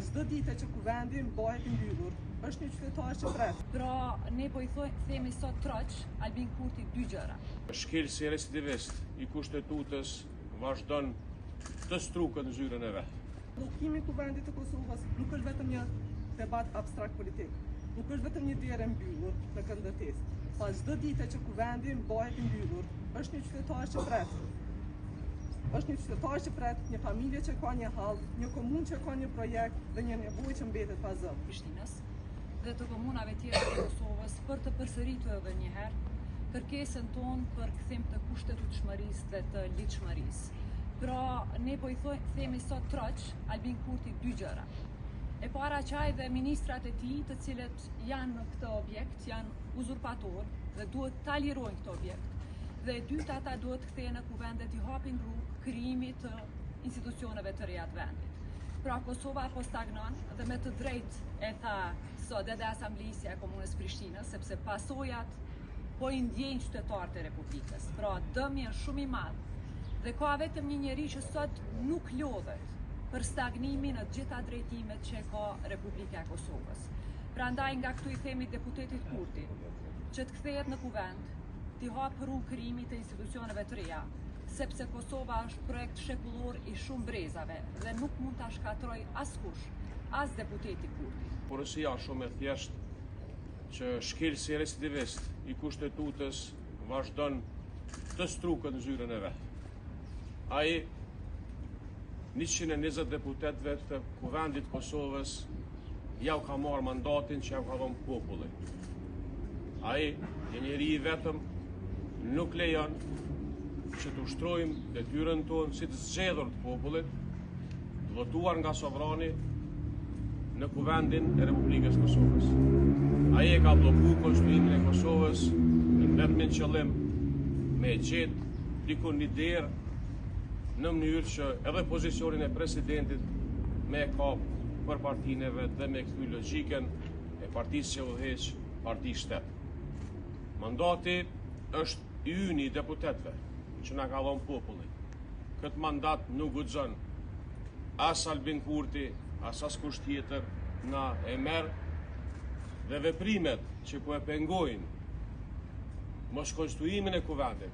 çdo ditë që kuvendi bëhet I mbyllur, është një qytetar që pret. Pra, ne po I themi sot troq, Albin Kurti 2 gjëra. Shkelsi recidivist I kushtetutës vazhdon të strukët në zyrën e vet. Bllokimi I kuvendit të Kosovës nuk është vetëm një debat abstrakt politik, nuk është vetëm një derë e mbyllur në këndëtesë. Pa çdo ditë që kuvendi bëhet I mbyllur, është një qytetar që pret. Është një qytetar që pret, një familje që ka një hall, një komunë që ka një projekt dhe një nevojë që mbetet pa zë. Prishtinës dhe të komunave tjera të Kosovës për të përsëritur edhe një herë kërkesën tonë për kthim të kushtetutshmërisë dhe të ligjshmërisë. Pra, ne po I themi sot troq, Albin Kurti 2 gjëra. E para qaj dhe ministrat e tij, të cilët janë në këtë objekt, janë uzurpatorë dhe duhet ta lirojnë këtë objekt. Dhe e dyta, ata duhet të kthehen në kuvendet I hapin rrugë krijimit të institucioneve të reja të vendit. Pra Kosova po stagnon dhe me të drejtë e tha sot edhe Asambleisja e Komunës Prishtinës, sepse pasojat po I ndjejnë qytetarët e Republikës. Pra dëmi është shumë I madh dhe ka vetëm një njeri që sot nuk lodhet për stagnimin në të gjitha drejtimet që ka Republika e Kosovës. Prandaj nga këtu I themi deputetit Kurti që të kthehet në kuvend, t'i hapë rrugë krijimit të institucioneve të reja, sepse Kosova është projekt shekullor I shumë brezave dhe nuk mund ta shkatroj askush, as deputeti Kurti. Porosia shumë e thjeshtë që shkelsi recidivist I kushtetutës vazhdon të strukët në zyrën e vet. Ai 120 deputetëve të kuvendit Kosovës ja u ka marrë mandatin që ja u ka dhënë populli. Ai, një njeri I vetëm, nuk lejon që të ushtrojmë detyrën tonë si të zgjedhur të popullit, të votuar nga sovrani në kuvendin e Republikës Kosovës. Ai e ka bllokuar konstruimin e Kosovës në vetëm qëllim me gjetë diku një derë në mënyrë që edhe pozicionin e presidentit me e kap për partinë e vet dhe me kthy logjikën e partisë që udhëheq parti shtet. Mandati është I yni I deputetëve që na ka dhënë populli. Këtë mandat nuk guxon as Albin Kurti, as askush tjetër na e merr dhe veprimet që po e pengojnë mos konstruimin e kuvendit